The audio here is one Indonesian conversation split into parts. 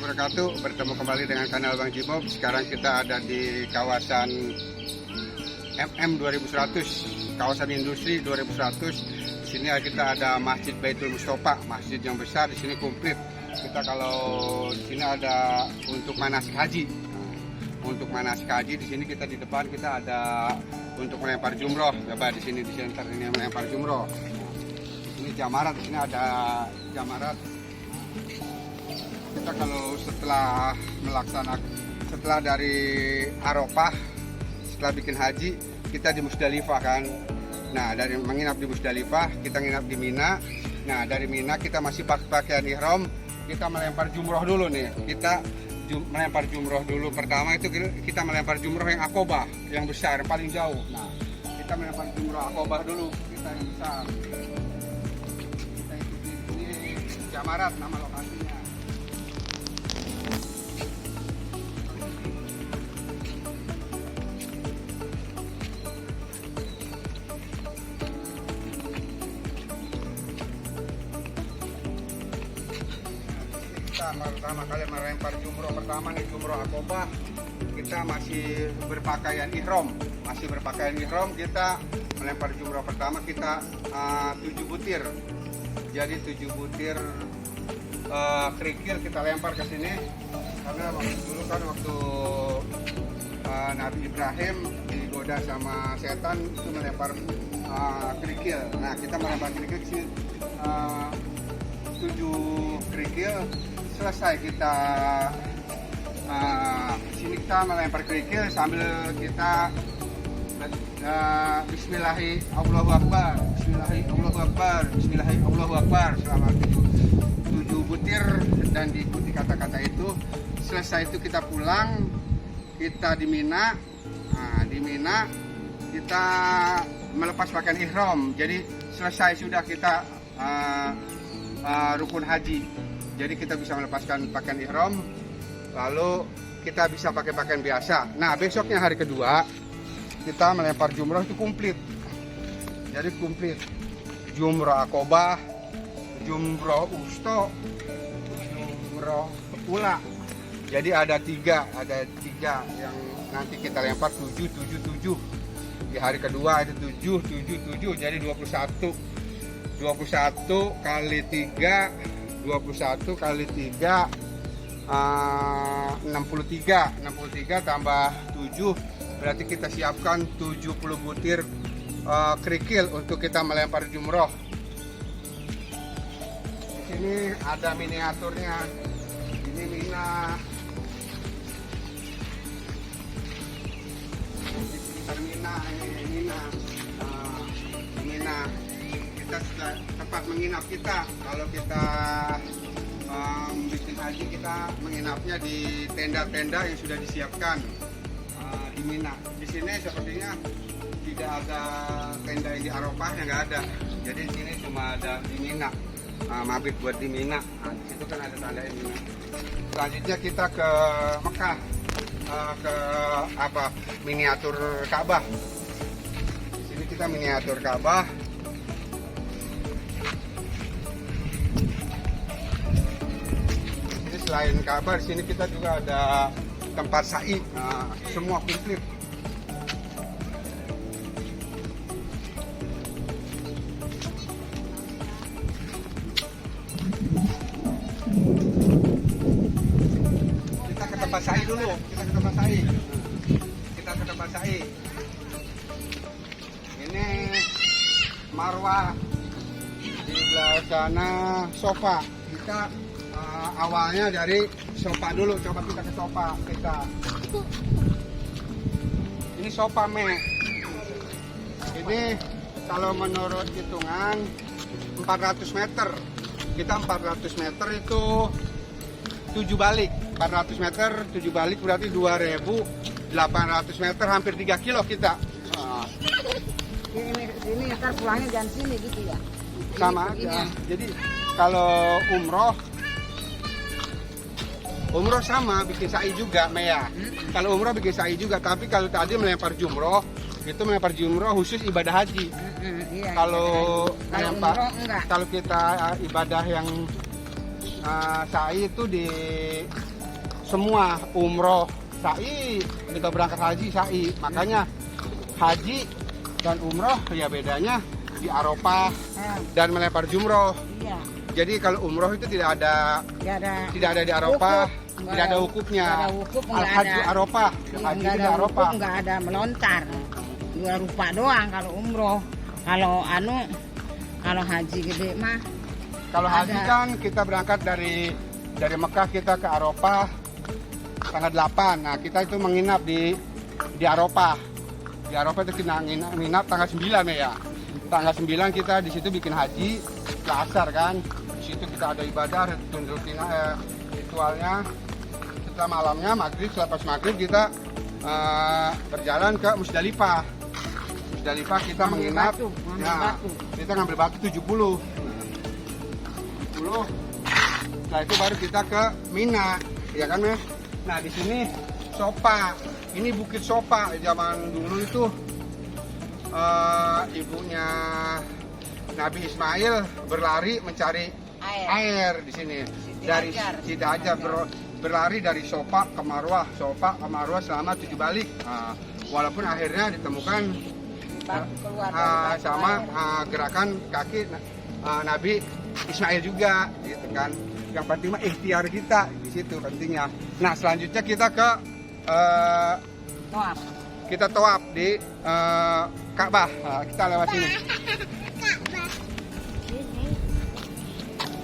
wabarakatuh. Bertemu kembali dengan kanal Bang Jimob. Sekarang kita ada di kawasan MM 2100, kawasan industri 2100. Di sini kita ada Masjid Baitul Mustofa, masjid yang besar. Di sini komplit. Kita kalau di sini ada untuk manasik haji. Untuk manasik haji di sini kita di depan kita ada untuk melempar jumroh. Coba di sini di center ini melempar jumroh. Ini jamarat, di sini ada jamarat. Kita kalau setelah dari Arafah, setelah bikin haji, kita di Musdalifah kan. Nah, dari menginap di Musdalifah, kita nginap di Mina. Nah, dari Mina kita masih pakai pakaian ihram, kita melempar jumroh dulu nih. Kita melempar jumroh dulu. Pertama itu kita melempar jumroh yang Aqobah, yang besar, yang paling jauh. Nah, kita melempar jumroh Aqobah dulu, kita yang besar. Kita ikuti ini jamarat nama lokasinya. Pertama kali melempar jumroh pertama nih, jumroh Aqobah, kita masih berpakaian ihram, kita melempar jumroh pertama kita 7 butir, jadi 7 butir kerikil kita lempar ke sini karena dulu kan waktu Nabi Ibrahim digoda sama setan itu melempar kerikil. Nah, kita melempar kerikil ke sini 7 kerikil. Selesai kita sini kita melempar kerikil sambil kita Bismillahi Allahu Akbar, Bismillahi Allahu Akbar, Bismillahi Allahu Akbar selama 7 butir dan diikuti kata-kata itu. Selesai itu kita pulang, kita di Mina. Nah, di Mina kita melepas pakaian ihram. Jadi selesai sudah kita rukun haji. Jadi kita bisa melepaskan pakaian ihram, lalu kita bisa pakai pakaian biasa. Nah, besoknya hari kedua kita melempar jumroh itu komplit. Jadi komplit jumroh Aqobah, jumroh Usto, jumroh Ula. Jadi ada tiga yang nanti kita lempar 7 di hari kedua itu 7 jadi 21 kali 3 21 kali 3 63 tambah 7 berarti kita siapkan 70 butir kerikil untuk kita melempar jumroh. Di sini ada miniaturnya. Ini Mina. Di sekitar Mina ini Mina. Kita sudah tempat menginap kita. Kalau kita bikin haji, kita menginapnya di tenda-tenda yang sudah disiapkan di Mina. Di sini sepertinya tidak ada tenda yang di Arafah, yang nggak ada. Jadi di sini cuma ada di Mina, mabit buat di Mina. Nah, di situ kan ada tanda di Mina. Selanjutnya kita ke Mekah, ke miniatur Ka'bah. Di sini kita miniatur Ka'bah. Selain Ka'bah, di sini kita juga ada tempat sa'i, semua komplit. Kita ke tempat sa'i dulu, kita ke tempat sa'i. Ini Marwah, di belah sana Sofa. Kita awalnya dari Sofa dulu, coba kita ke Sofa kita. Ini Sofa ini kalau menurut hitungan 400 meter. Kita 400 meter itu 7 balik. 400 meter 7 balik berarti 2.800 meter, hampir 3 kilo kita. Ini ntar pulangnya jangan sini gitu ya. Sama aja. Jadi kalau umroh sama bikin sa'i juga, Mea. Kalau umroh bikin sa'i juga, tapi kalau tadi melempar jumroh itu melempar jumroh khusus ibadah haji. Iya, Kalau kita ibadah yang sa'i itu di semua umroh sa'i, kita berangkat haji sa'i. Makanya haji dan umroh ya bedanya di Arafah dan melempar jumroh. Iya. Jadi kalau umroh itu tidak ada Nggak ada di Arafah, wukuf, tidak ada wukufnya. nggak ada wukuf, nggak Al-Hajj ada. Arafah, Iya, haji nggak di ada Arafah. wukuf, nggak ada melontar. Dua rupa doang kalau umroh. Kalau haji gede mah Kalau haji ada. kan kita berangkat dari Mekah, kita ke Arafah tanggal 8. Nah, kita itu menginap di Arafah. Di Arafah itu kita nginap tanggal 9 ya. Tanggal 9 kita di situ bikin haji ke asar kan. Di situ kita ada ibadah, ritualnya. Setelah malamnya maghrib, selepas maghrib kita berjalan ke Musdalifah. Musdalifah kita Ngambil menginap. batu, ngambil Nah, batu. kita ngambil batu 70. Setelah itu baru kita ke Mina, ya kan Mas? Nah di sini Sopa, ini Bukit Sopa. Zaman dulu itu ibunya Nabi Ismail berlari mencari air di sini. Dari Siti Hajar berlari dari Sopa ke Marwah, selama 7 balik. Nah, walaupun akhirnya ditemukan keluar dari sama gerakan kaki Nabi Ismail juga, gitu kan. Yang penting mah ikhtiar kita di situ pentingnya. Nah selanjutnya kita ke Toab. kita tawaf di Ka'bah. Nah, kita lewat sini.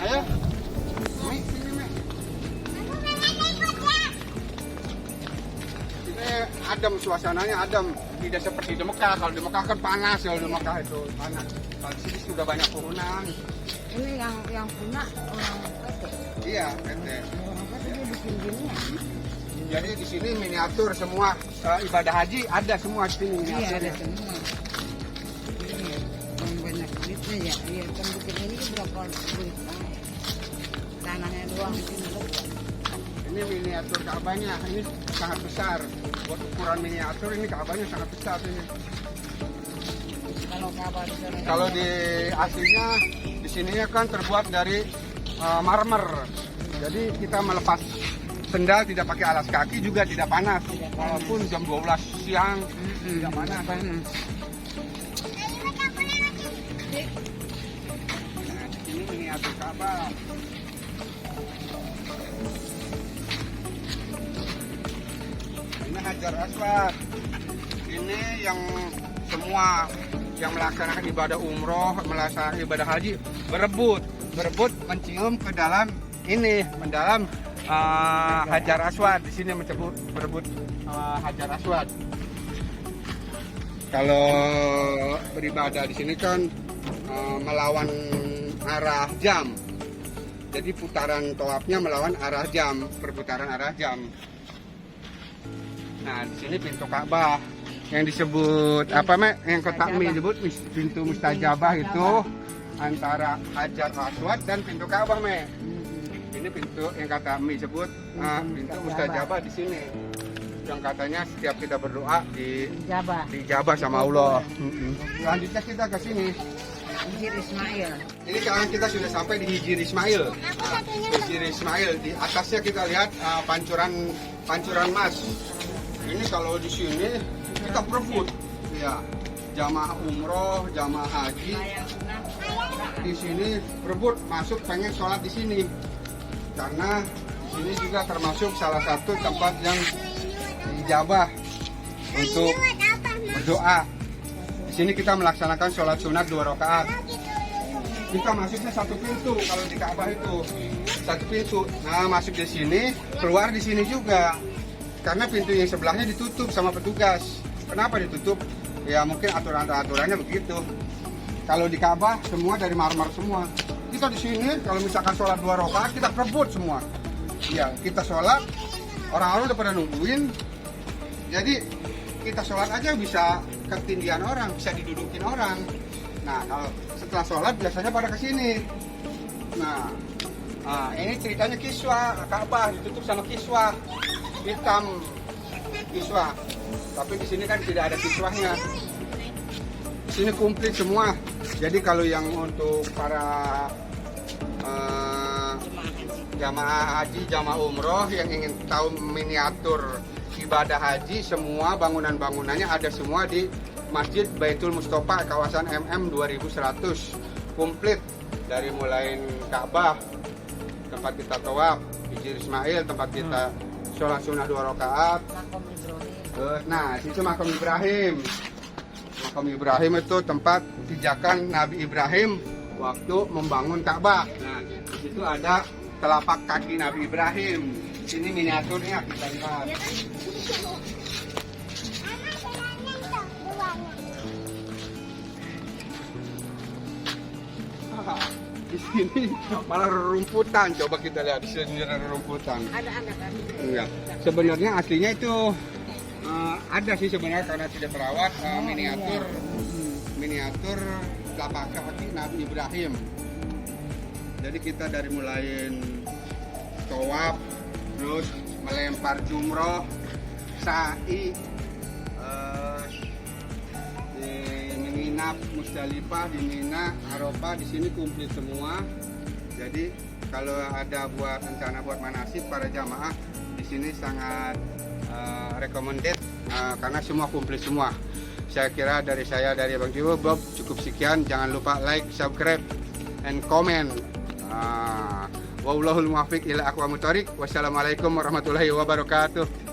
Ayo. Mi, sini, Mi. Ini adem, suasananya adem. Tidak seperti di Mekah. Kalau di Mekah kan panas, kalau di Mekah itu panas. Kalau di sini sudah banyak pohonan. Ini yang punya orang PT. Iya, PT. Orang PT dia bikin gininya. Jadi di sini miniatur semua ibadah haji ada semua di sini Iya ada miniaturnya. semua. Iya, yang banyak duitnya ya. Iya, kan bikin ini berapa duit? Tanahnya doang ini loh. Ini miniatur Ka'bahnya, ini sangat besar. Buat ukuran miniatur ini Ka'bahnya sangat besar ini. Kalau kabar di sana. Kalau di aslinya di sininya kan terbuat dari marmer. Jadi kita melepas sendal tidak pakai alas kaki juga tidak panas. Walaupun jam 12 siang tidak panas. panas. Ini miniatur Ka'bah. Ini Hajar Aswad. Ini yang semua yang melaksanakan ibadah umroh, melaksanakan ibadah haji berebut mencium ke dalam ini, mendalam Hajar Aswad. Di sini berebut Hajar Aswad. Kalau beribadah di sini kan melawan arah jam. Jadi putaran tawafnya melawan arah jam, perputaran arah jam. Nah, di sini pintu Ka'bah yang disebut apa, Mek? Yang kotak mie disebut pintu mustajabah itu antara Hajar Aswad dan pintu Ka'bah, Mek. Ini pintu yang kata mie sebut pintu mustajabah di sini. Yang katanya setiap kita berdoa dijabah sama Allah. Selanjutnya kita ke sini. Hijir Ismail. Ini sekarang kita sudah sampai di Hijir Ismail. Hijir Ismail, di atasnya kita lihat pancuran emas. Ini kalau di sini kita berebut, ya, jamaah umroh, jamaah haji di sini berebut masuk pengen sholat di sini, karena di sini juga termasuk salah satu tempat yang dijabah untuk berdoa. Di sini kita melaksanakan sholat sunat 2 rakaat. Kita masuknya satu pintu kalau di Ka'bah itu satu pintu. Nah masuk di sini, keluar di sini juga. Karena pintu yang sebelahnya ditutup sama petugas. Kenapa ditutup? Ya mungkin aturannya begitu. Kalau di Ka'bah semua dari marmer semua. Kita di sini kalau misalkan sholat 2 rakaat kita rebut semua. Ya kita sholat, orang-orang udah pada nungguin. Jadi kita sholat aja bisa ketindihan orang, bisa didudukin orang. Nah kalau setelah sholat biasanya pada kesini. Nah ini ceritanya kiswah Ka'bah ditutup sama kiswah hitam, kiswah. Tapi di sini kan tidak ada kiswahnya. Di sini komplit semua. Jadi kalau yang untuk para jamaah haji. Jamaah umroh yang ingin tahu miniatur ibadah haji, semua bangunan-bangunannya ada semua di Masjid Baitul Mustofa kawasan MM 2100, komplit dari mulai Ka'bah, tempat kita tawaf, Hijri Ismail, tempat kita sholat sunnah 2 rakaat. Makom Ibrahim. Nah, situ makam Ibrahim. Makam Ibrahim itu tempat pijakan Nabi Ibrahim waktu membangun Ka'bah. Nah, di situ ada telapak kaki Nabi Ibrahim. Di sini miniaturnya kita lihat. Di sini malah rerumputan. Coba kita lihat di sini ada rerumputan. Ada anak kan? Iya. Sebenarnya aslinya itu ada sih sebenarnya karena tidak terawat miniatur telapak kaki Nabi Ibrahim. Jadi kita dari mulai tawaf, terus melempar jumroh, sa'i, menginap Musdalifah, di Mina, Arafah, di sini komplit semua. Jadi kalau ada buat rencana buat manasik para jamaah di sini sangat recommended karena semua komplit semua. Saya kira dari Abang Jiwo Bob cukup sekian. Jangan lupa like, subscribe, and comment. Wallahul muwaffiq ila aqwamit thoriq. Wassalamualaikum warahmatullahi wabarakatuh.